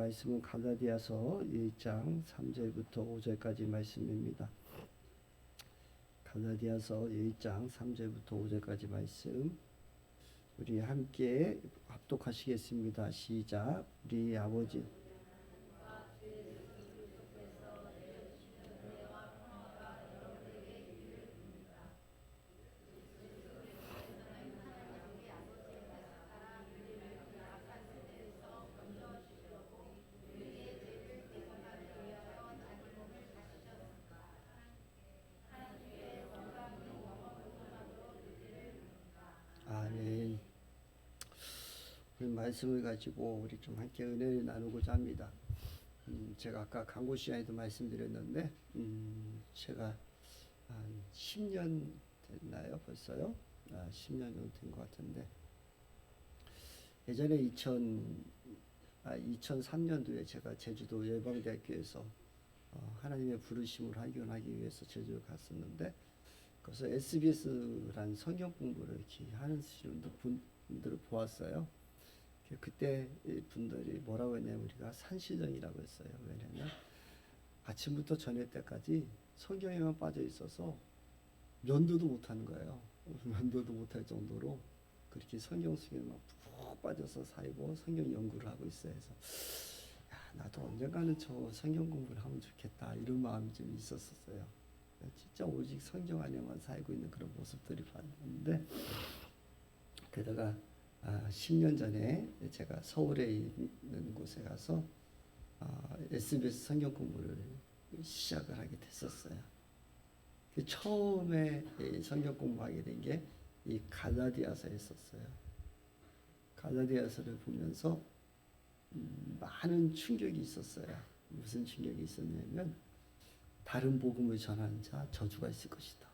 말씀은 갈라디아서 1장 3절부터 5절까지 말씀입니다. 갈라디아서 1장 3절부터 5절까지 말씀 우리 함께 합독하시겠습니다. 시작. 우리 아버지 아멘. 그 말씀을 가지고 우리 좀 함께 은혜를 나누고자 합니다. 제가 아까 광고 시간에도 말씀드렸는데 제가 한 10년 됐나요? 벌써요? 10년 정도 된 것 같은데 예전에 2003년도에 제가 제주도 열방대학교에서 하나님의 부르심을 발견하기 위해서 제주를 갔었는데 그래서 SBS란 성경 공부를 이렇게 하는 분들을 보았어요. 그때 분들이 뭐라고 했냐면 우리가 산신령이라고 했어요. 왜냐면 아침부터 저녁 때까지 성경에만 빠져 있어서 면도도 못하는 거예요. 면도도 못할 정도로 그렇게 성경 속에만 푹 빠져서 살고 성경 연구를 하고 있어요. 그래서 나도 언젠가는 저 성경 공부를 하면 좋겠다 이런 마음이 좀 있었어요. 진짜 오직 성경 안에만 살고 있는 그런 모습들이 봤는데 게다가 10년 전에 제가 서울에 있는 곳에 가서 SBS 성경 공부를 시작을 하게 됐었어요. 처음에 성경 공부하게 된 게 이 갈라디아서였었어요. 갈라디아서를 보면서 많은 충격이 있었어요. 무슨 충격이 있었냐면 다른 복음을 전하는 자 저주가 있을 것이다.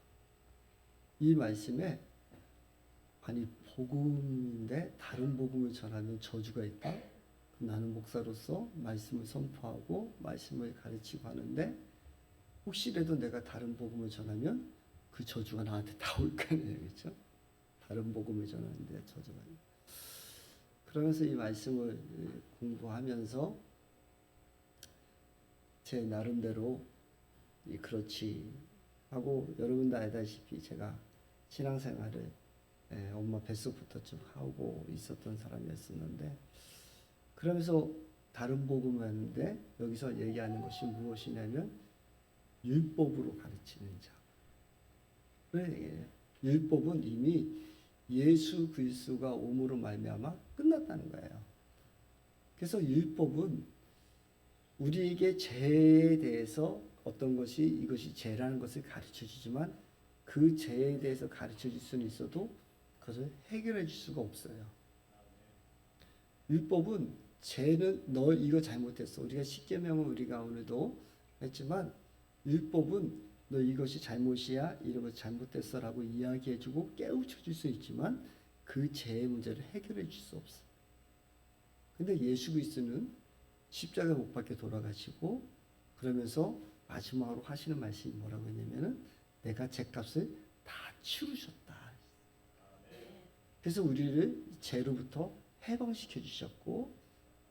이 말씀에 아니 복음인데 다른 복음을 전하면 저주가 있다. 나는 목사로서 말씀을 선포하고 말씀을 가르치고 하는데 혹시라도 내가 다른 복음을 전하면 그 저주가 나한테 다 올 거네요. 그렇죠? 다른 복음을 전하는데 저주가. 그러면서 이 말씀을 공부하면서 제 나름대로 그렇지 하고 여러분도 알다시피 제가 신앙생활을 엄마 뱃속부터 좀 하고 있었던 사람이었었는데 그러면서 다른 복음을 하는데 여기서 얘기하는 것이 무엇이냐면 율법으로 가르치는 자. 율법은 이미 예수 그리스도가 오므로 말미암아 끝났다는 거예요. 그래서 율법은 우리에게 죄에 대해서 어떤 것이 이것이 죄라는 것을 가르쳐 주지만 그 죄에 대해서 가르쳐 줄 수는 있어도 그것을 해결해 줄 수가 없어요. 율법은 죄는 너 이거 잘못했어. 우리가 십계명을 우리가 오늘도 했지만 율법은 너 이것이 잘못이야. 이런 것 잘못됐어라고 이야기해 주고 깨우쳐 줄 수 있지만 그 죄의 문제를 해결해 줄 수 없어. 근데 예수 그리스도는 십자가 못 박혀 돌아가시고 그러면서 마지막으로 하시는 말씀이 뭐라고 했냐면은 내가 죄값을 다 치우셨다. 그래서 우리를 죄로부터 해방시켜 주셨고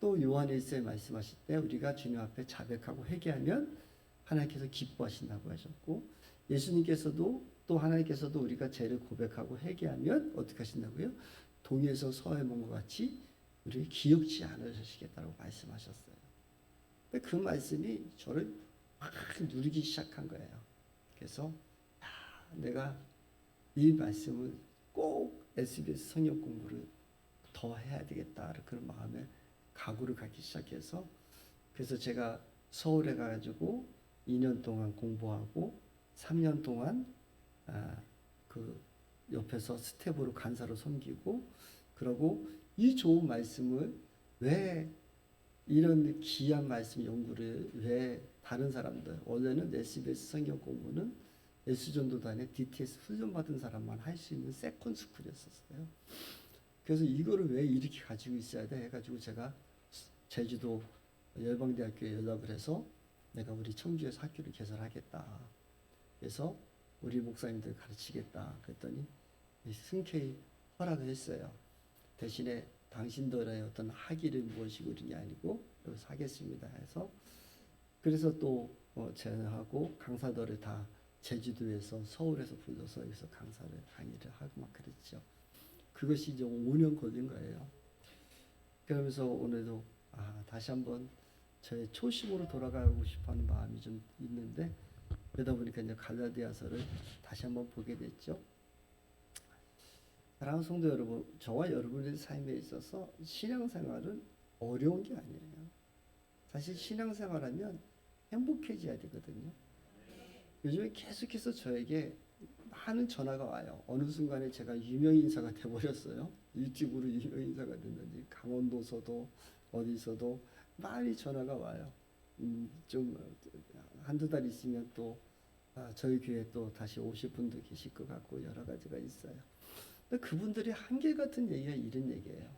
또 요한 1서에 말씀하실 때 우리가 주님 앞에 자백하고 회개하면 하나님께서 기뻐하신다고 하셨고 예수님께서도 또 하나님께서도 우리가 죄를 고백하고 회개하면 어떻게 하신다고요? 동에서 서해 먼 것 같이 우리를 기억지 않으시겠다고 말씀하셨어요. 그 말씀이 저를 막 누리기 시작한 거예요. 그래서 내가 이 말씀을 꼭 SBS 성경 공부를 더 해야 되겠다 그런 마음에 각오를 갖기 시작해서 그래서 제가 서울에 가가지고 2년 동안 공부하고 3년 동안 그 옆에서 스텝으로 간사로 섬기고 그러고 이 좋은 말씀을 왜 이런 귀한 말씀 연구를 왜 다른 사람들 원래는 SBS 성경 공부는 예수전도단의 DTS 훈련 받은 사람만 할 수 있는 세컨 스쿨이었었어요. 그래서 이거를 왜 이렇게 가지고 있어야 돼 해가지고 제가 제주도 열방대학교에 연락을 해서 내가 우리 청주에서 학교를 개설하겠다. 그래서 우리 목사님들 가르치겠다. 그랬더니 흔쾌히 허락을 했어요. 대신에 당신들의 어떤 학위를 무엇이고 이런 게 아니고 여기서 하겠습니다 해서 그래서 또 제안하고 강사들을 다 제주도에서 서울에서 불러서 여기서 강의를 하고 막 그랬죠. 그것이 이제 5년 걸린 거예요. 그러면서 오늘도 다시 한번 저의 초심으로 돌아가고 싶어하는 마음이 좀 있는데 그러다 보니까 이제 갈라디아서를 다시 한번 보게 됐죠. 사랑하는 성도 여러분, 저와 여러분의 삶에 있어서 신앙생활은 어려운 게 아니에요. 사실 신앙생활하면 행복해져야 되거든요. 요즘에 계속해서 저에게 많은 전화가 와요. 어느 순간에 제가 유명인사가 돼버렸어요. 유튜브로 유명인사가 됐는지 강원도서도 어디서도 많이 전화가 와요. 좀 한두 달 있으면 또 저희 교회 또 다시 오실 분도 계실 것 같고 여러 가지가 있어요. 근데 그분들이 한결같은 얘기가 이런 얘기예요.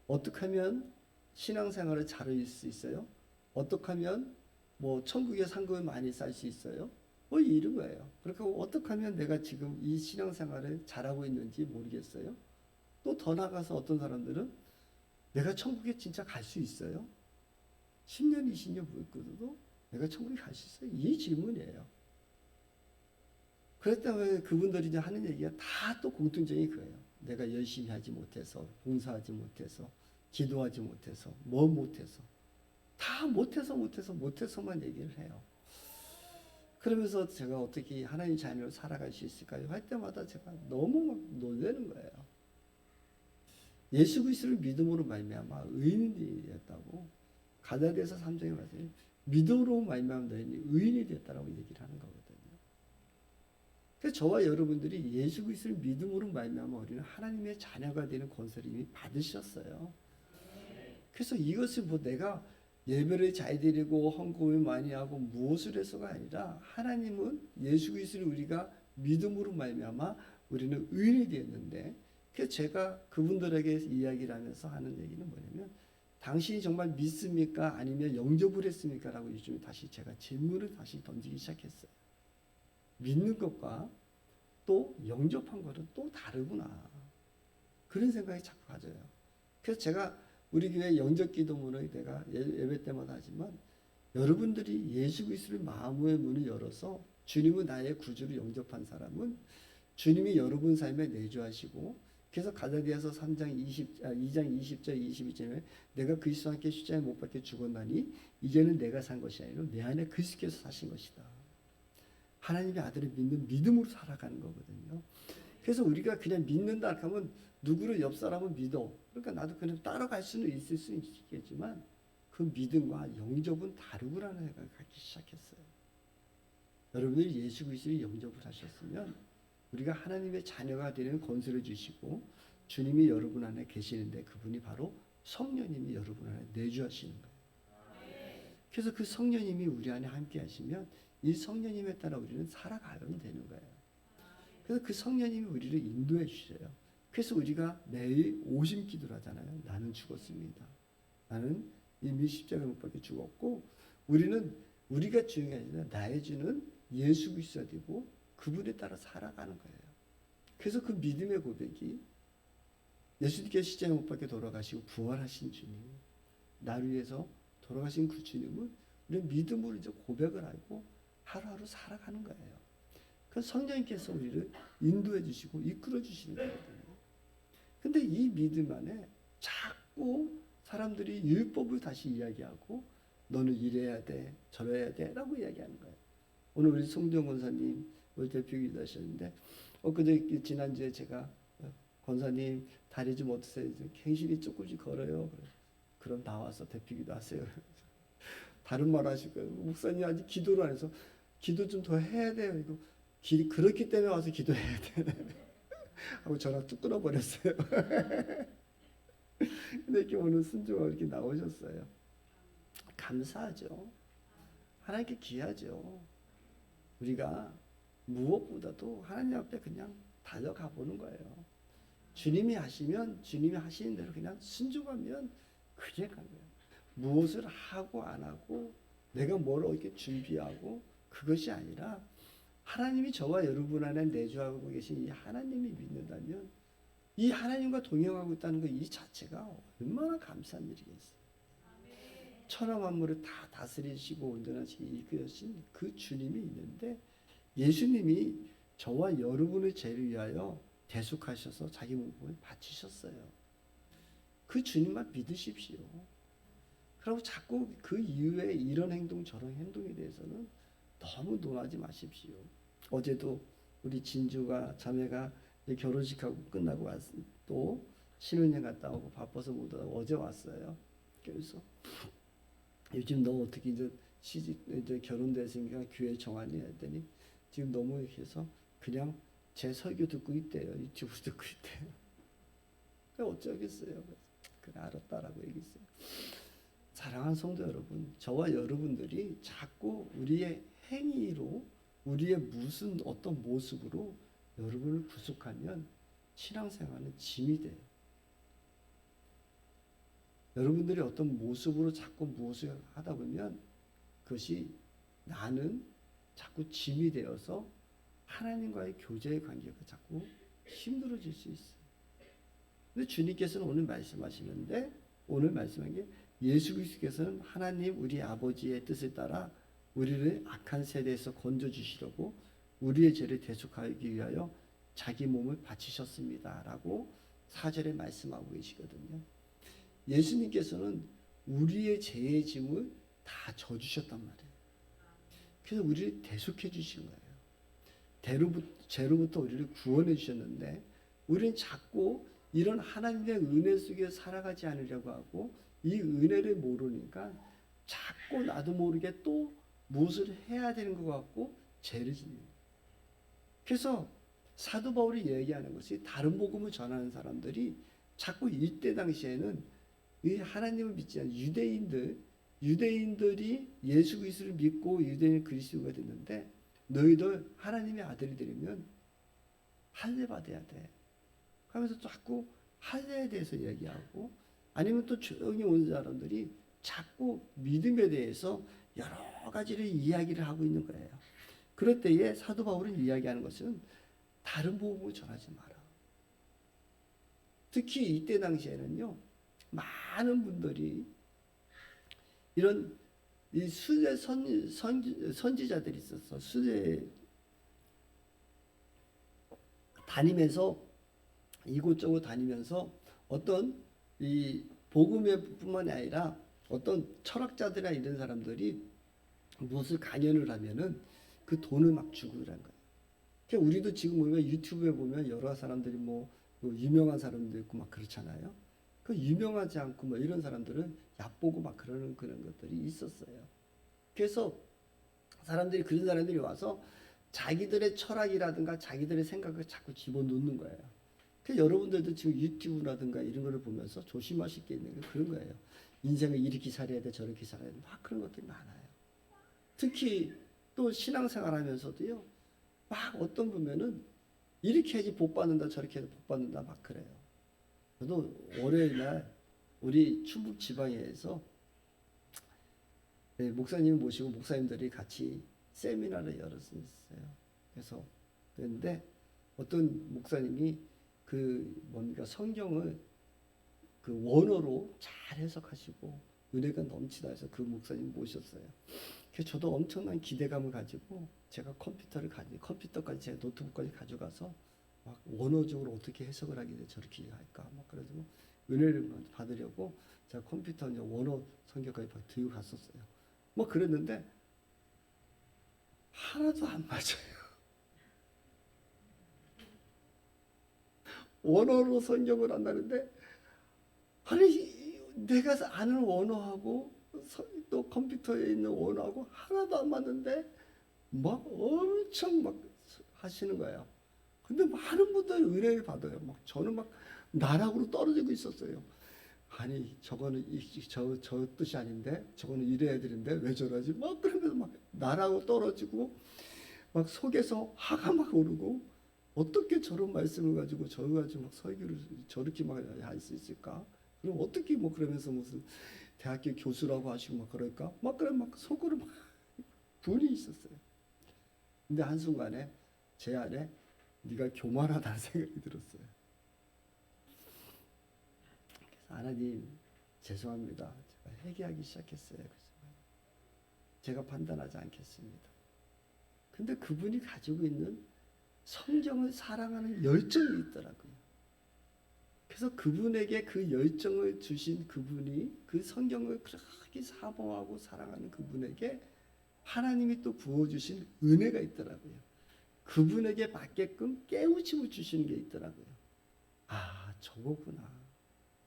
어떻게 하면 신앙생활을 잘할 수 있어요? 어떻게 하면 뭐 천국의 상급을 많이 쌓을 수 있어요? 뭐 이런 거예요. 그러니까 어떻게 하면 내가 지금 이 신앙생활을 잘하고 있는지 모르겠어요. 또 더 나아가서 어떤 사람들은 내가 천국에 진짜 갈 수 있어요? 10년, 20년 묵고도 내가 천국에 갈 수 있어요? 이 질문이에요. 그렇기 때문에 그분들이 이제 하는 얘기가 다 또 공통점이 그거예요. 내가 열심히 하지 못해서, 봉사하지 못해서, 기도하지 못해서, 뭐 못해서. 다 못해서만 얘기를 해요. 그러면서 제가 어떻게 하나님 자녀로 살아갈 수 있을까요? 할 때마다 제가 너무 막 놀라는 거예요. 예수 그리스도를 믿음으로 말미암아 의인이 되었다고 갈라디아서 3장에 말해요. 믿음으로 말미암아 너희는 의인이 되었다라고 얘기를 하는 거거든요. 그래서 저와 여러분들이 예수 그리스도를 믿음으로 말미암아 우리는 하나님의 자녀가 되는 권세를 이미 받으셨어요. 그래서 이것을 뭐 내가 예배를 잘 드리고 헌금을 많이 하고 무엇을 해서가 아니라 하나님은 예수 그리스도를 우리가 믿음으로 말미암아 우리는 의인이 되었는데 그래서 제가 그분들에게 이야기를 하면서 하는 얘기는 뭐냐면 당신이 정말 믿습니까? 아니면 영접을 했습니까? 라고 요즘에 다시 제가 질문을 다시 던지기 시작했어요. 믿는 것과 또 영접한 것은 또 다르구나. 그런 생각이 자꾸 가져요. 그래서 제가 우리 교회 영접 기도문을 내가 예배 때마다 하지만 여러분들이 예수 그리스도의 마음의 문을 열어서 주님은 나의 구주로 영접한 사람은 주님이 여러분 삶에 내주하시고 그래서 갈라디아서 2장 20절 22절에 내가 그리스도와 함께 십자가에 못 박혀 죽었나니 이제는 내가 산 것이 아니라 내 안에 그리스도께서 사신 것이다. 하나님의 아들을 믿는 믿음으로 살아가는 거거든요. 그래서 우리가 그냥 믿는다 하면 누구를 옆 사람은 믿어. 그러니까 나도 그냥 따라갈 수는 있을 수 있겠지만 그 믿음과 영접은 다르구나는 생각을 갖기 시작했어요. 여러분들이 예수 그리스도를 영접을 하셨으면 우리가 하나님의 자녀가 되는 권세를 주시고 주님이 여러분 안에 계시는데 그분이 바로 성령님이 여러분 안에 내주하시는 거예요. 그래서 그 성령님이 우리 안에 함께 하시면 이 성령님에 따라 우리는 살아가면 되는 거예요. 그래서 그 성령님이 우리를 인도해 주셔요. 그래서 우리가 매일 오심 기도를 하잖아요. 나는 죽었습니다. 나는 이미 십자가에 못 박혀 죽었고 우리는 우리가 주인 게 아니라 나의 주는 예수 그리스도가 되고 그분에 따라 살아가는 거예요. 그래서 그 믿음의 고백이 예수님께서 십자가에 못 박혀 돌아가시고 부활하신 주님, 나를 위해서 돌아가신 그 주님은 우리는 믿음으로 이제 고백을 하고 하루하루 살아가는 거예요. 그 성령님께서 우리를 인도해 주시고 이끌어 주시는 거거든요. 근데 이 믿음 안에 자꾸 사람들이 율법을 다시 이야기하고 너는 이래야 돼, 저래야 돼 라고 이야기하는 거예요. 오늘 우리 송정 권사님 우리 대표 기도하셨는데 그제 지난주에 제가 권사님 다리 좀 어떠세요? 갱신이 조금씩 걸어요. 그럼 나와서 대표 기도하세요. 다른 말 하실 거예요. 목사님 아직 기도를 안 해서 기도 좀 더 해야 돼요. 이거 그렇기 때문에 와서 기도해야 돼. 하고 전화 뚝 끊어버렸어요. 근데 이렇게 오늘 순종하고 이렇게 나오셨어요. 감사하죠. 하나님께 귀하죠. 우리가 무엇보다도 하나님 앞에 그냥 달려가 보는 거예요. 주님이 하시면 주님이 하시는 대로 그냥 순종하면 그게 간 거예요. 무엇을 하고 안 하고 내가 뭘 이렇게 준비하고 그것이 아니라 하나님이 저와 여러분 안에 내주하고 계신 이 하나님이 믿는다면 이 하나님과 동행하고 있다는 것 이 자체가 얼마나 감사한 일이겠어요. 천하 만물을 다 다스리시고 온전하시게 이끄신 그 주님이 있는데 예수님이 저와 여러분의 죄를 위하여 대속하셔서 자기 몸을 바치셨어요. 그 주님만 믿으십시오. 그리고 자꾸 그 이후에 이런 행동 저런 행동에 대해서는 너무 논하지 마십시오. 어제도 우리 진주가 자매가 결혼식하고 끝나고 또 신혼여행 갔다 오고 바빠서 못 오고 어제 왔어요. 그래서 요즘 너 어떻게 이제 이제 결혼됐으니까 교회 정하니 했더니 지금 너무 이렇게 해서 그냥 제 설교 듣고 있대요. 유튜브 듣고 있대요. 그 어쩌겠어요. 그래 알았다라고 얘기했어요. 사랑하는 성도 여러분, 저와 여러분들이 자꾸 우리의 행위로 우리의 무슨 어떤 모습으로 여러분을 구속하면 신앙생활은 짐이 돼요. 여러분들이 어떤 모습으로 자꾸 무엇을 하다 보면 그것이 나는 자꾸 짐이 되어서 하나님과의 교제의 관계가 자꾸 힘들어질 수 있어요. 근데 주님께서는 오늘 말씀하시는데 오늘 말씀한 게 예수 그리스도께서는 하나님 우리 아버지의 뜻을 따라 우리를 악한 세대에서 건져주시려고 우리의 죄를 대속하기 위하여 자기 몸을 바치셨습니다. 라고 4절에 말씀하고 계시거든요. 예수님께서는 우리의 죄의 짐을 다 져주셨단 말이에요. 그래서 우리를 대속해 주신 거예요. 죄로부터 우리를 구원해 주셨는데 우리는 자꾸 이런 하나님의 은혜 속에 살아가지 않으려고 하고 이 은혜를 모르니까 자꾸 나도 모르게 또 무엇을 해야 되는 것 같고 죄를 짓는 거예요. 그래서 사도 바울이 얘기하는 것이 다른 복음을 전하는 사람들이 자꾸 이때 당시에는 이 하나님을 믿지 않는 유대인들이 예수 그리스도를 믿고 유대인 그리스도가 됐는데 너희들 하나님의 아들이 되려면 할례 받아야 돼. 하면서 자꾸 할례에 대해서 얘기하고 아니면 또 조용히 온 사람들이 자꾸 믿음에 대해서 여러 가지를 이야기를 하고 있는 거예요. 그럴 때에 사도 바울은 이야기하는 것은 다른 복음을 전하지 마라. 특히 이때 당시에는요. 많은 분들이 이런 이 수제 선지자들이 있었어. 수제 다니면서 이곳저곳 다니면서 어떤 이 복음의 뿐만이 아니라 어떤 철학자들이나 이런 사람들이 무엇을 강연을 하면은 그 돈을 막 주고 그런 거예요. 그러니까 우리도 지금 보면 유튜브에 보면 여러 사람들이 뭐 유명한 사람도 있고 막 그렇잖아요. 그 유명하지 않고 뭐 이런 사람들은 얕보고 막 그러는 그런 것들이 있었어요. 그래서 사람들이 그런 사람들이 와서 자기들의 철학이라든가 자기들의 생각을 자꾸 집어넣는 거예요. 그래서 여러분들도 지금 유튜브라든가 이런 거를 보면서 조심하실 게 있는 게 그런 거예요. 인생을 이렇게 살아야 돼 저렇게 살아야 돼 막 그런 것들이 많아요. 특히 또 신앙생활 하면서도요. 막 어떤 보면은 이렇게 해야지 복 받는다 저렇게 해서 복 받는다 막 그래요. 저도 월요일 날 우리 충북 지방에서 목사님 모시고 목사님들이 같이 세미나를 열었어요. 그래서 그런데 어떤 목사님이 그 뭡니까 성경을 그 원어로 잘 해석하시고 은혜가 넘치다 해서 그 목사님 모셨어요. 그래서 저도 엄청난 기대감을 가지고 제가 컴퓨터까지 제 노트북까지 가져가서 막 원어적으로 어떻게 해석을 하게 돼 저렇게 할까 막 그래가지고 은혜를 받으려고 제가 컴퓨터 이제 원어 성경까지 들고 갔었어요. 뭐 그랬는데 하나도 안 맞아요. 원어로 성경을 한다는데 아니 내가 아는 원어하고 또 컴퓨터에 있는 원어하고 하나도 안 맞는데 막 엄청 막 하시는 거예요. 근데 많은 분들이 은혜를 받아요. 막 저는 막 나락으로 떨어지고 있었어요. 아니 저거는 저 뜻이 아닌데 저거는 이래야 되는데 왜 저러지? 막 그러면서 막 나락으로 떨어지고 막 속에서 화가 막 오르고 어떻게 저런 말씀을 가지고 저를 가지고 막 설교를 저렇게 막 할 수 있을까? 그럼 어떻게 뭐 그러면서 무슨 대학교 교수라고 하시고 막 그럴까? 막 그래 막 속으로 막 분이 있었어요. 근데 한순간에 제 안에 네가 교만하다는 생각이 들었어요. 그래서 하나님 죄송합니다. 회개하기 시작했어요. 그래서 제가 판단하지 않겠습니다. 근데 그분이 가지고 있는 성경을 사랑하는 열정이 있더라고요. 그래서 그분에게 그 열정을 주신 그분이 그 성경을 그렇게 사모하고 사랑하는 그분에게 하나님이 또 부어주신 은혜가 있더라고요. 그분에게 맞게끔 깨우침을 주시는 게 있더라고요. 아, 저거구나.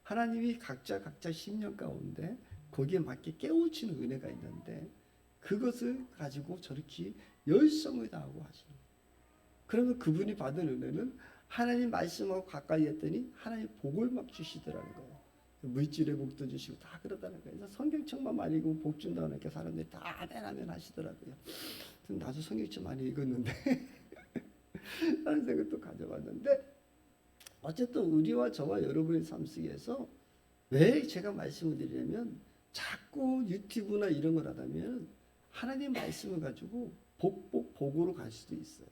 하나님이 각자 심령 가운데 거기에 맞게 깨우치는 은혜가 있는데 그것을 가지고 저렇게 열성을 다하고 하시는 거예요. 그러면 그분이 받은 은혜는 하나님 말씀하고 가까이 했더니 하나님 복을 막 주시더라는 거예요. 물질의 복도 주시고 다 그러다는 거예요. 그래서 성경책만 많이 읽으면 복 준다는 게 사람들이 다 아멘 하시더라고요. 나도 성경책 많이 읽었는데 라는 생각도 가져봤는데 어쨌든 우리와 저와 여러분의 삶 속에서 왜 제가 말씀을 드리냐면 자꾸 유튜브나 이런 걸 하다면 하나님 말씀을 가지고 복으로 갈 수도 있어요.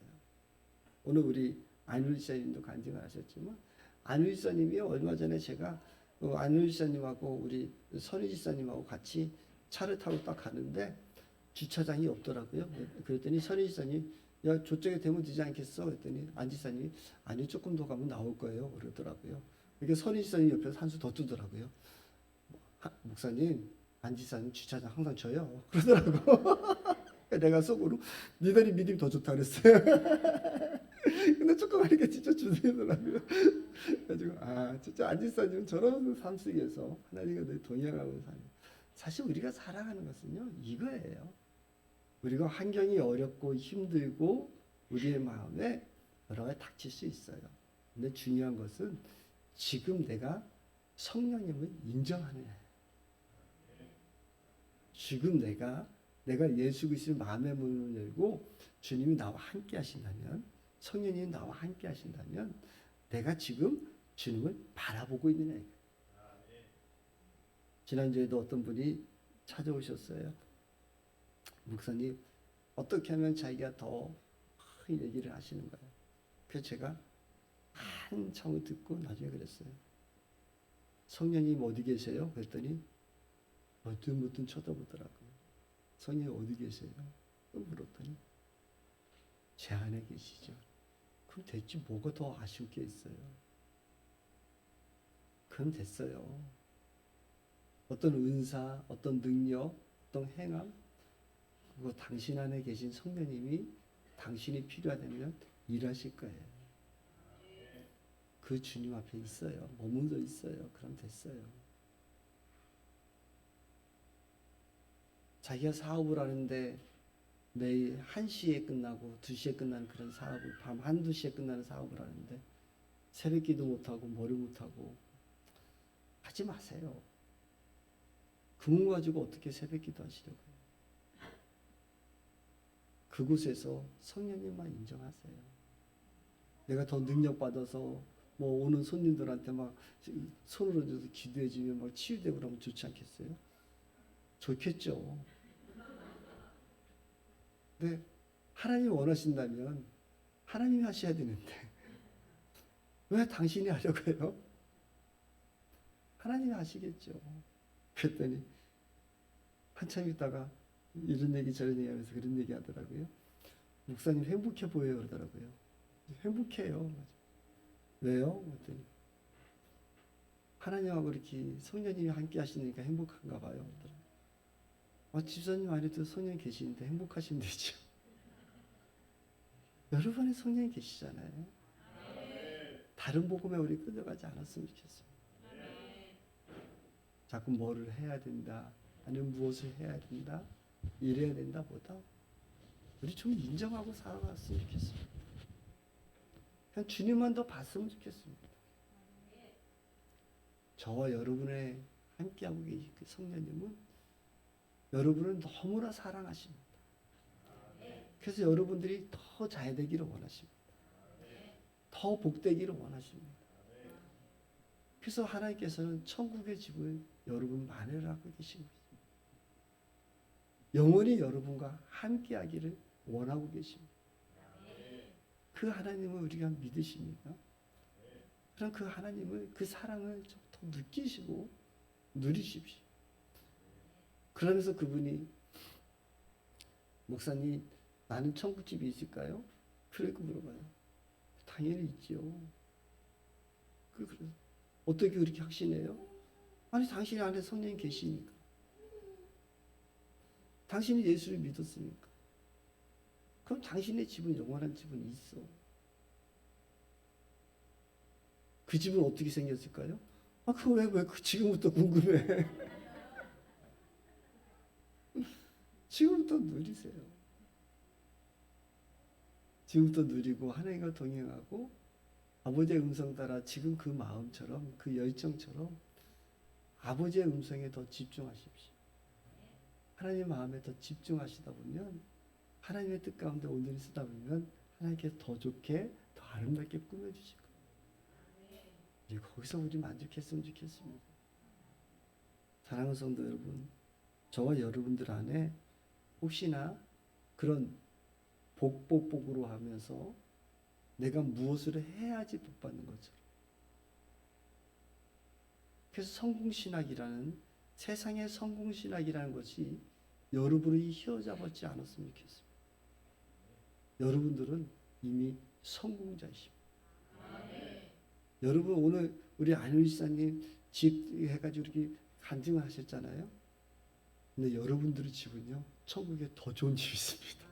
오늘 우리 안우리 지사님도 간증을 하셨지만 안우리 지사님이 얼마 전에 제가 안우리 지사님하고 우리 선희 지사님하고 같이 차를 타고 딱 가는데 주차장이 없더라고요. 그랬더니 선희 지사님 야 저쪽에 대면 되지 않겠어? 그랬더니 안 지사님이 아니 조금 더 가면 나올 거예요. 그러더라고요. 이게 선희 지사님 옆에서 한 수 더 뜨더라고요. 목사님 안 지사님 주차장 항상 줘요. 그러더라고. 내가 속으로 니들이 믿음이 더 좋다 그랬어요. 근데 조금 하니까 진짜 주시더라고요. 그래가지고 진짜 안지사님은 저런 삶 속에서 하나님과 늘 동행하고 사는. 사실 우리가 살아가는 것은요 이거예요. 우리가 환경이 어렵고 힘들고 우리의 마음에 여러 가지 닥칠 수 있어요. 근데 중요한 것은 지금 내가 성령님을 인정하느냐. 지금 내가 예수 그리스도의 마음의 문을 열고 주님이 나와 함께 하신다면 성령님이 나와 함께 하신다면 내가 지금 주님을 바라보고 있느냐. 지난주에도 어떤 분이 찾아오셨어요. 목사님 어떻게 하면 자기가 더 큰 얘기를 하시는 거예요. 그래서 제가 한참을 듣고 나중에 그랬어요. 성령님 어디 계세요? 그랬더니 어떤 쳐다보더라고요. 성령님 어디 계세요? 물었더니 제 안에 계시죠. 그럼 됐지 뭐가 더 아쉬울 게 있어요. 그럼 됐어요. 어떤 은사, 어떤 능력, 어떤 행함 그거 당신 안에 계신 성령님이 당신이 필요하다면 일하실 거예요. 그 주님 앞에 있어요. 머물러 있어요. 그럼 됐어요. 자기가 사업을 하는데 매일 1시에 끝나고 2시에 끝나는 그런 사업을 밤 1, 2시에 끝나는 사업을 하는데 새벽기도 못하고 머리 못하고 하지 마세요. 그분 가지고 어떻게 새벽기도 하시려고요. 그곳에서 성령님만 인정하세요. 내가 더 능력받아서 뭐 오는 손님들한테 막 손을 얹어서 기도해주면 막 치유되고 그러면 좋지 않겠어요? 좋겠죠. 근데 하나님이 원하신다면 하나님이 하셔야 되는데 왜 당신이 하려고 해요? 하나님이 하시겠죠. 그랬더니 한참 있다가 이런 얘기 저런 얘기 하면서 그런 얘기 하더라고요. 목사님 행복해 보여요 그러더라고요. 행복해요. 왜요? 그랬더니 하나님하고 이렇게 성령님이 함께 하시니까 행복한가 봐요. 집사님 안에도 성령이 계시는데 행복하시면 되죠. 여러분의 성령이 계시잖아요. 다른 복음에 우리 끌려가지 않았으면 좋겠어요. 자꾸 뭐를 해야 된다 아니면 무엇을 해야 된다 이래야 된다 보다 우리 좀 인정하고 살아갔으면 좋겠습니다. 그냥 주님만 더 봤으면 좋겠습니다. 저와 여러분의 함께하고 계신 그 성령님은 여러분을 너무나 사랑하십니다. 그래서 여러분들이 더 잘 되기를 원하십니다. 더 복되기를 원하십니다. 그래서 하나님께서는 천국의 집을 여러분 마련하고 계시고 있습니다. 영원히 여러분과 함께하기를 원하고 계십니다. 그 하나님을 우리가 믿으십니까? 그럼 그 하나님을 그 사랑을 좀 더 느끼시고 누리십시오. 그러면서 그분이 목사님 나는 천국집이 있을까요? 그렇게 물어봐요. 당연히 있지요. 그래서 어떻게 그렇게 확신해요? 아니 당신 안에 성령이 계시니까. 당신이 예수를 믿었으니까. 그럼 당신의 집은 영원한 집은 있어. 그 집은 어떻게 생겼을까요? 아, 그거 왜 지금부터 궁금해? 지금부터 누리세요. 지금부터 누리고 하나님과 동행하고 아버지의 음성 따라 지금 그 마음처럼 그 열정처럼 아버지의 음성에 더 집중하십시오. 하나님의 마음에 더 집중하시다 보면 하나님의 뜻 가운데 온전히 쓰다 보면 하나님께 더 좋게 더 아름답게 꾸며주실 거예요. 이제 거기서 우리 만족했으면 좋겠습니다. 사랑하는 성도 여러분, 저와 여러분들 안에 혹시나 그런 복으로 하면서 내가 무엇을 해야지 복 받는 것처럼, 그래서 성공신학이라는 세상의 성공신학이라는 것이 여러분이 휘어잡았지 않았으면 좋겠습니다. 여러분들은 이미 성공자이십니다. 여러분 오늘 우리 안윤 지사님 집 해가지고 이렇게 간증을 하셨잖아요. 근데 여러분들의 집은요 천국에 더 좋은 집이 있습니다.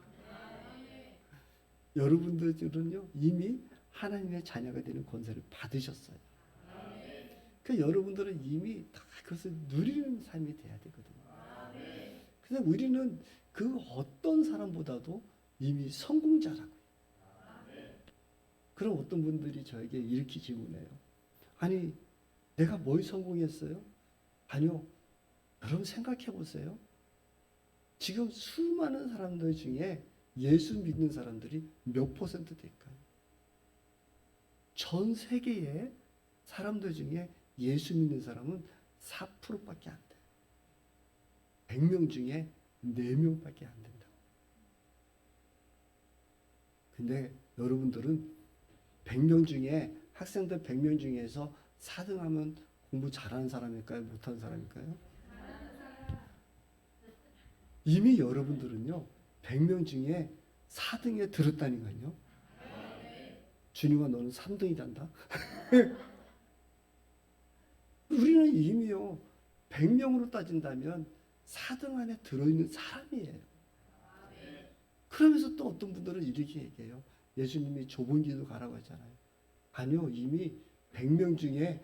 여러분들은요 이미 하나님의 자녀가 되는 권세를 받으셨어요. 그러니까 여러분들은 이미 다 그것을 누리는 삶이 돼야 되거든요. 그래서 우리는 그 어떤 사람보다도 이미 성공자라고요. 그럼 어떤 분들이 저에게 이렇게 질문해요. 아니 내가 뭘 성공했어요? 아니요. 여러분 생각해 보세요. 지금 수많은 사람들 중에 예수 믿는 사람들이 몇 퍼센트 될까요? 전 세계의 사람들 중에 예수 믿는 사람은 4%밖에 안 돼요. 100명 중에 4명밖에 안 된다. 근데 여러분들은 100명 중에 학생들 100명 중에서 4등하면 공부 잘하는 사람일까요? 못하는 사람일까요? 이미 여러분들은요 100명 중에 4등에 들었다니까요. 주님아 너는 3등이란다. 우리는 이미요 100명으로 따진다면 4등 안에 들어있는 사람이에요. 그러면서 또 어떤 분들은 이렇게 얘기해요. 예수님이 좁은 길로 가라고 하잖아요. 아니요 이미 100명 중에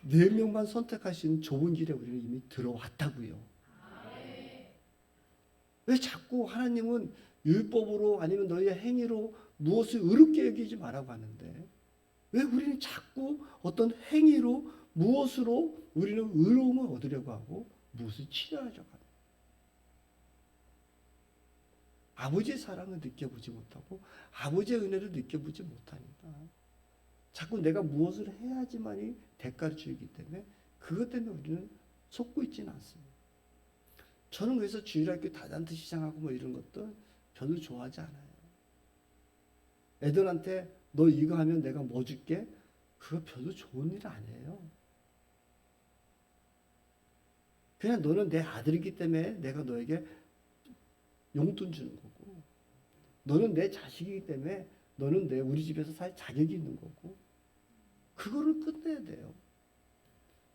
4명만 선택할 수 있는 좁은 길에 우리는 이미 들어왔다고요. 왜 자꾸 하나님은 율법으로 아니면 너희의 행위로 무엇을 의롭게 여기지 말라고 하는데 왜 우리는 자꾸 어떤 행위로 무엇으로 우리는 의로움을 얻으려고 하고 무엇을 치료하려고 하는 아버지의 사랑을 느껴보지 못하고 아버지의 은혜를 느껴보지 못하니까 자꾸 내가 무엇을 해야지만이 대가를 주기 때문에 그것 때문에 우리는 속고 있지는 않습니다. 저는 그래서 주일학교 다단트 시장하고 뭐 이런 것들 별로 좋아하지 않아요. 애들한테 너 이거 하면 내가 뭐 줄게? 그거 별로 좋은 일 아니에요. 그냥 너는 내 아들이기 때문에 내가 너에게 용돈 주는 거고 너는 내 자식이기 때문에 너는 우리 집에서 살 자격이 있는 거고 그거를 끝내야 돼요.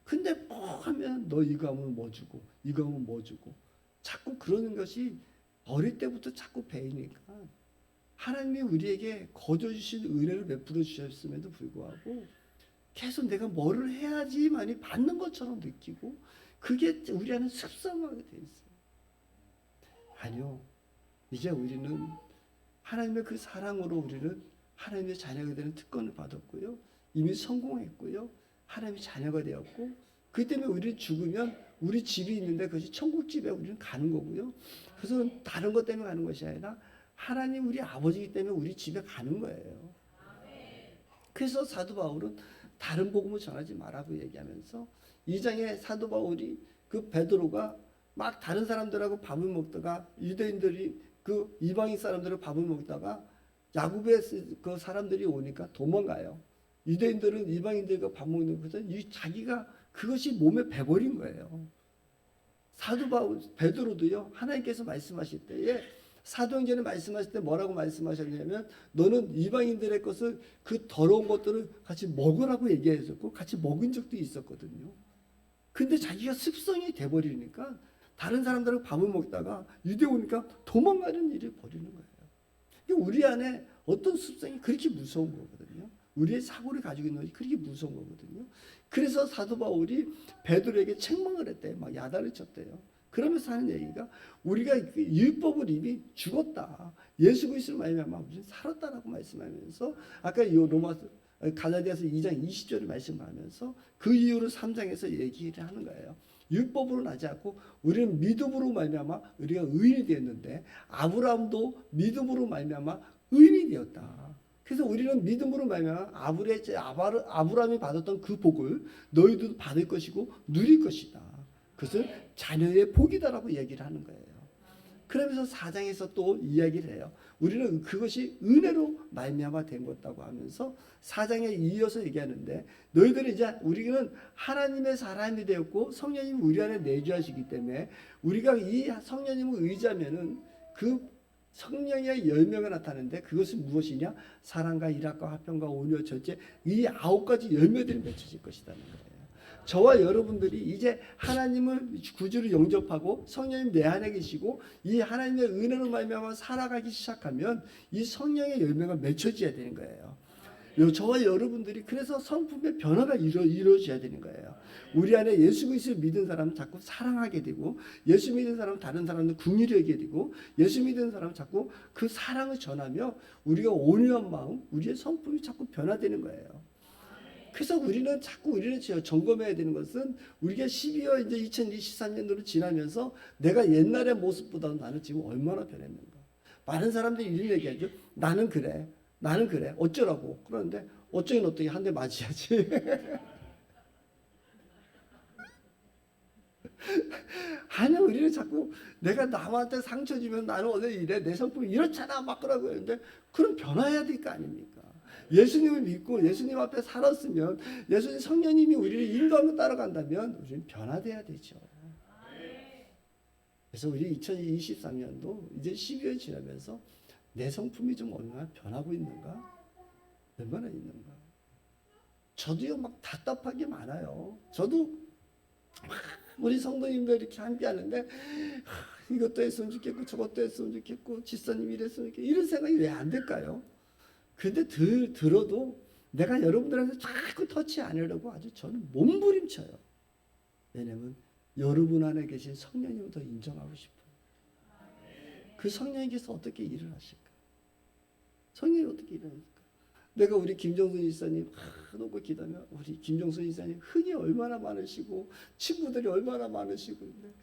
근데 뭐 하면 너 이거 하면 뭐 주고 이거 하면 뭐 주고 자꾸 그러는 것이 어릴 때부터 자꾸 배이니까 하나님이 우리에게 거저주신 은혜를 베풀어 주셨음에도 불구하고 계속 내가 뭐를 해야지만이 받는 것처럼 느끼고 그게 우리 안에 습성하게 돼 있어요. 아니요. 이제 우리는 하나님의 그 사랑으로 우리는 하나님의 자녀가 되는 특권을 받았고요. 이미 성공했고요. 하나님의 자녀가 되었고 그 때문에 우리는 죽으면 우리 집이 있는데 그것이 천국집에 우리는 가는 거고요. 그래서 다른 것 때문에 가는 것이 아니라 하나님 우리 아버지이기 때문에 우리 집에 가는 거예요. 그래서 사도 바울은 다른 복음을 전하지 말라고 얘기하면서 2장에 사도 바울이 그 베드로가 막 다른 사람들하고 밥을 먹다가 유대인들이 그 이방인 사람들하고 밥을 먹다가 야곱의 그 사람들이 오니까 도망가요. 유대인들은 이방인들과 밥 먹는 것은 자기가 그것이 몸에 배버린 거예요. 사도 바울 베드로도요. 하나님께서 말씀하실 때에 사도행전에 말씀하실 때 뭐라고 말씀하셨냐면 너는 이방인들의 것을 그 더러운 것들을 같이 먹으라고 얘기했었고 같이 먹은 적도 있었거든요. 근데 자기가 습성이 돼버리니까 다른 사람들하고 밥을 먹다가 유대 오니까 도망가는 일을 벌이는 거예요. 우리 안에 어떤 습성이 그렇게 무서운 거거든요. 우리의 사고를 가지고 있는 것이 그렇게 무서운 거거든요. 그래서 사도 바울이 베드로에게 책망을 했대요. 막 야단을 쳤대요. 그러면서 하는 얘기가 우리가 율법을 이미 죽었다. 예수 그리스도로 말미암아 우리는 살았다라고 말씀하면서 아까 이 로마서 갈라디아서 2장 20절을 말씀하면서 그 이유로 3장에서 얘기를 하는 거예요. 율법으로 나지 않고 우리는 믿음으로 말미암아 우리가 의인이 되었는데 아브라함도 믿음으로 말미암아 의인이 되었다. 그래서 우리는 믿음으로 말미암아 아브라함이 받았던 그 복을 너희도 받을 것이고 누릴 것이다. 그것은 자녀의 복이다라고 얘기를 하는 거예요. 그러면서 4장에서 또 이야기를 해요. 우리는 그것이 은혜로 말미암아 된 것다고 하면서 4장에 이어서 얘기하는데 너희들은 이제 우리는 하나님의 사람이 되었고 성령님이 우리 안에 내주하시기 때문에 우리가 이 성령님을 의지하면은 그 성령의 열매가 나타나는데 그것은 무엇이냐? 사랑과 일합과 화평과 온유 절제 이 9가지 열매들이 맺혀질 것이라는 거예요. 저와 여러분들이 이제 하나님을 구주로 영접하고 성령님 내 안에 계시고 이 하나님의 은혜로 말미암아 살아가기 시작하면 이 성령의 열매가 맺혀져야 되는 거예요. 저와 여러분들이 그래서 성품의 변화가 이루어져야 되는 거예요. 우리 안에 예수 그리스도를 믿은 사람은 자꾸 사랑하게 되고 예수 믿은 사람은 다른 사람을 긍휼히 여기게 되고 예수 믿은 사람은 자꾸 그 사랑을 전하며 우리가 온유한 마음 우리의 성품이 자꾸 변화되는 거예요. 그래서 우리는 점검해야 되는 것은 우리가 12월 이제 2023년도로 지나면서 내가 옛날의 모습보다는 나는 지금 얼마나 변했는가. 많은 사람들이 이런 얘기하죠. 나는 그래. 어쩌라고. 그러는데 어쩌긴 어떻게 한 대 맞아야지. 아니 우리는 자꾸 내가 남한테 상처 주면 나는 원래 이래. 내 성품이 이렇잖아. 막 그러고 있는데 그럼 변화해야 될 거 아닙니까? 예수님을 믿고 예수님 앞에 살았으면 예수님 성령님이 우리를 인도하며 따라간다면 우리는 변화돼야 되죠. 그래서 우리 2023년도 이제 12월 지나면서 내 성품이 좀 얼마나 변하고 있는가? 얼마나 있는가? 저도요 막 답답하게 많아요. 저도 우리 성도님들 이렇게 함께하는데 이것도 했으면 좋겠고 저것도 했으면 좋겠고 지사님 이랬으면 좋겠고 이런 생각이 왜 안 될까요? 근데 들어도 내가 여러분들한테 자꾸 터치 안 하려고 아주 저는 몸부림쳐요. 왜냐면 여러분 안에 계신 성령님을 더 인정하고 싶어요. 그 성령님께서 어떻게 일을 하실까? 성령이 어떻게 일을 하실까? 내가 우리 김정순 이사님 놓고 기도하면 우리 김정순 이사님 흥이 얼마나 많으시고 친구들이 얼마나 많으시고 근데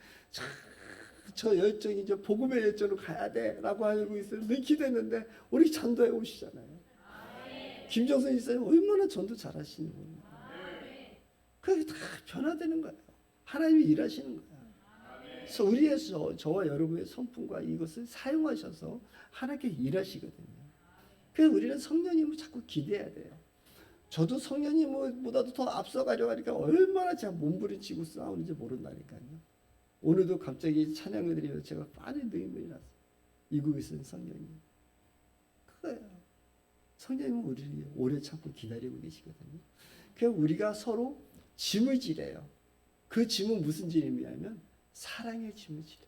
저 열정이 이제 복음의 열정으로 가야 돼라고 알고 있어요. 늘 기도했는데 우리 전도해 오시잖아요. 김정순 이사님 얼마나 전도 잘하시는 분이에요. 그게 다 변화되는 거예요. 하나님이 일하시는 거예요. 그래서 우리의 저와 여러분의 성품과 이것을 사용하셔서 하나님께 일하시거든요. 그래서 우리는 성령님을 자꾸 기대해야 돼요. 저도 성령님보다도 더 앞서가려고 하니까 얼마나 제가 몸부림치고 싸우는지 모른다니까요. 오늘도 갑자기 찬양을 드리면서 제가 빠른 눈물이 났어요. 이국에 있는 성령님. 그거예요. 성령님은 우리를 오래 참고 기다리고 계시거든요. 그래서 우리가 서로 짐을 지래요. 그 짐은 무슨 짐이냐면 사랑의 짐을 지래.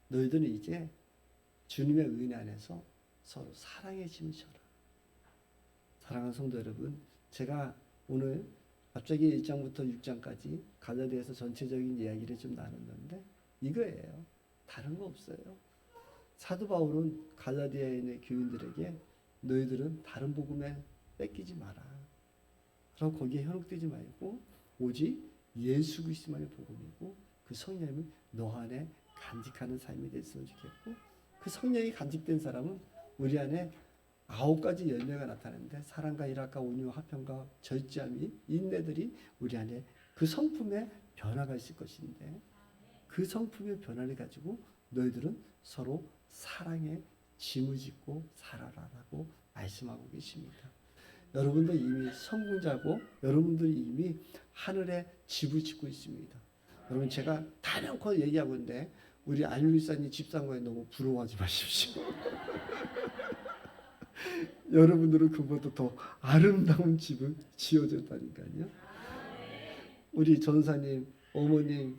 너희들은 이제 주님의 은혜 안에서 서로 사랑의 짐을 져라. 사랑하는 성도 여러분, 제가 오늘 갑자기 1장부터 6장까지 갈라디아서 전체적인 이야기를 좀 나눴는데 이거예요. 다른 거 없어요. 사도 바울은 갈라디아에 있는 교인들에게 너희들은 다른 복음에 뺏기지 마라. 그럼 거기에 현혹되지 말고 오직 예수 그리스도만의 복음이고 그 성령을 너 안에 간직하는 삶이 됐으면 좋겠고 그 성령이 간직된 사람은 우리 안에 9가지 열매가 나타나는데 사랑과 일합과 온유 화평과 절제함이 인내들이 우리 안에 그 성품의 변화가 있을 것인데 그 성품의 변화를 가지고 너희들은 서로 사랑의 짐을 짓고 살아라라고 말씀하고 계십니다. 여러분도 이미 성공자고 여러분들이 이미 하늘에 집을 짓고 있습니다. 여러분 제가 단연코 얘기하고 있는데 우리 안일사님 집사님에 너무 부러워하지 마십시오. 여러분들은 그보다 더 아름다운 집을 지어줬다니까요. 우리 전사님, 어머님,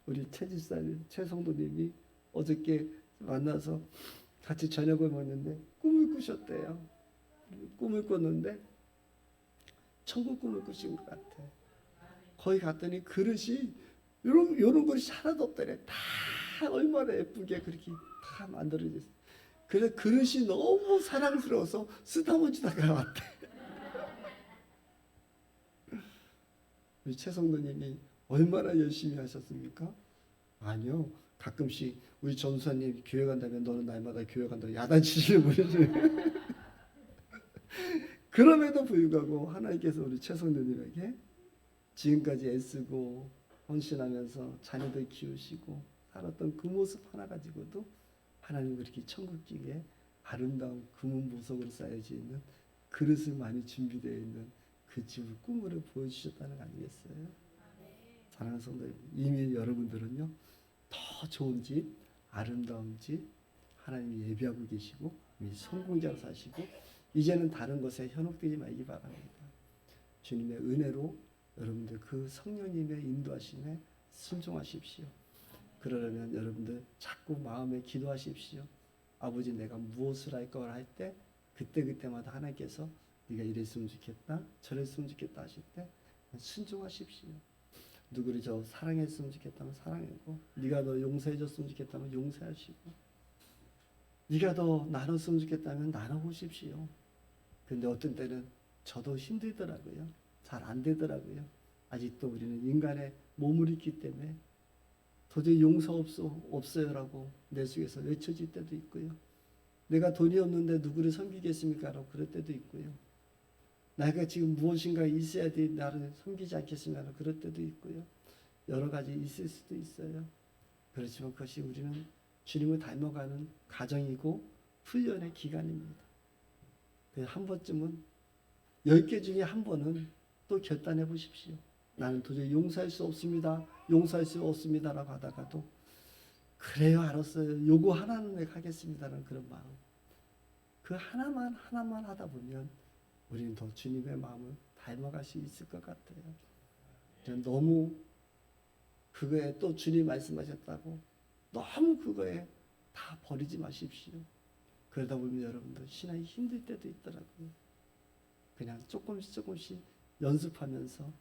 우리 최 집사님, 최 성도님이 어저께 만나서 같이 저녁을 먹는데 꿈을 꾸셨대요. 꿈을 꿨는데 천국 꿈을 꾸신 것 같아. 거기 갔더니 그릇이 요런 그릇이 하나도 없더래. 다 얼마나 예쁘게 그렇게 다 만들어져 있어. 그래서 그릇이 너무 사랑스러워서 쓰다못지다가 왔대. 우리 최성도님이 얼마나 열심히 하셨습니까? 아니요. 가끔씩 우리 전수사님 교회 간다면 너는 날마다 교회 간다고 야단치시는 분이지. 그럼에도 불구하고 하나님께서 우리 최성도님에게 지금까지 애쓰고 헌신하면서 자녀들 키우시고 살았던 그 모습 하나 가지고도 하나님 그렇게 천국지에 아름다운 금은 보석으로 쌓여져 있는 그릇을 많이 준비되어 있는 그 집을 꿈으로 보여주셨다는 거 아니겠어요? 사랑하는 성도님, 이미 여러분들은요 더 좋은 집, 아름다운 집 하나님이 예비하고 계시고 이미 성공자로 사시고 이제는 다른 것에 현혹되지 말기 바랍니다. 주님의 은혜로 여러분들 그 성령님의 인도하심에 순종하십시오. 그러려면 여러분들 자꾸 마음에 기도하십시오. 아버지 내가 무엇을 할 걸 할 때 그때마다 하나님께서 네가 이랬으면 좋겠다 저랬으면 좋겠다 하실 때 순종하십시오. 누구를 저 사랑했으면 좋겠다면 사랑하고 네가 너 용서해줬으면 좋겠다면 용서하시고 네가 더 나눴으면 좋겠다면 나눠보십시오. 근데 어떤 때는 저도 힘들더라고요. 잘 안 되더라고요. 아직도 우리는 인간의 몸을 있기 때문에 도저히 용서 없어요라고 내 속에서 외쳐질 때도 있고요. 내가 돈이 없는데 누구를 섬기겠습니까? 라고 그럴 때도 있고요. 내가 지금 무엇인가 있어야 돼 나를 섬기지 않겠습니까? 그럴 때도 있고요. 여러 가지 있을 수도 있어요. 그렇지만 그것이 우리는 주님을 닮아가는 과정이고 훈련의 기간입니다. 한 번쯤은 10개 중에 한 번은 또 결단해 보십시오. 나는 도저히 용서할 수 없습니다. 용서할 수 없습니다라고 하다가도 그래요 알았어요. 요거 하나는 내가 하겠습니다라는 그런 마음. 그 하나만 하다 보면 우리는 더 주님의 마음을 닮아갈 수 있을 것 같아요. 너무 그거에 또 주님 말씀하셨다고 너무 그거에 다 버리지 마십시오. 그러다 보면 여러분들 신앙이 힘들 때도 있더라고요. 그냥 조금씩 연습하면서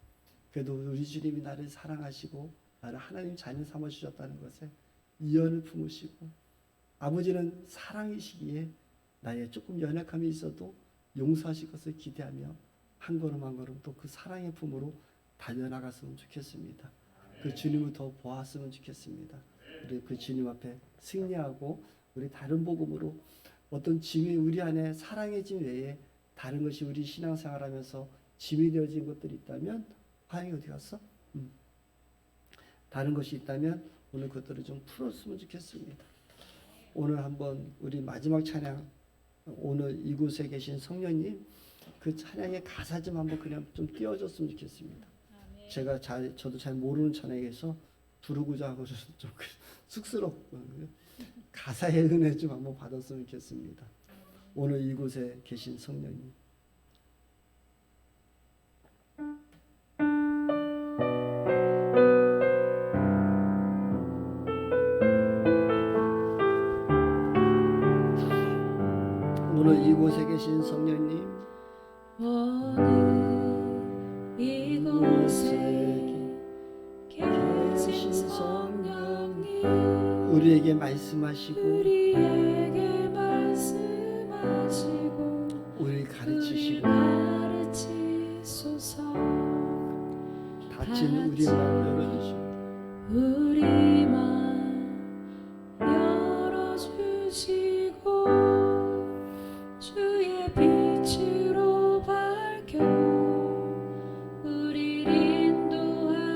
그래도 우리 주님이 나를 사랑하시고 나를 하나님 자녀 삼아 주셨다는 것에 이언을 품으시고 아버지는 사랑이시기에 나의 조금 연약함이 있어도 용서하실 것을 기대하며 한 걸음 한 걸음 또 그 사랑의 품으로 달려나갔으면 좋겠습니다. 그 주님을 더 보았으면 좋겠습니다. 우리 그 주님 앞에 승리하고 우리 다른 복음으로 어떤 짐이 우리 안에 사랑의 짐 외에 다른 것이 우리 신앙생활하면서 짐이 되어진 것들이 있다면 화영이 어디 갔어? 다른 것이 있다면 오늘 그것들을 좀 풀었으면 좋겠습니다. 오늘 한번 우리 마지막 찬양 오늘 이곳에 계신 성령님 그 찬양의 가사 좀 한번 그냥 좀 띄워줬으면 좋겠습니다. 제가 저도 잘 모르는 찬양에서 부르고자 하고 좀 쑥스럽거든요. 가사의 은혜 좀 한번 받았으면 좋겠습니다. 오늘 이곳에 계신 성령님 오늘 이곳에 계신 성령님 오늘 이곳에 계신 성령님 우리에게 말씀하시고 우리를 가르치시고 닫힌 우리 마음 열어주시고 우리 마음 열어주시고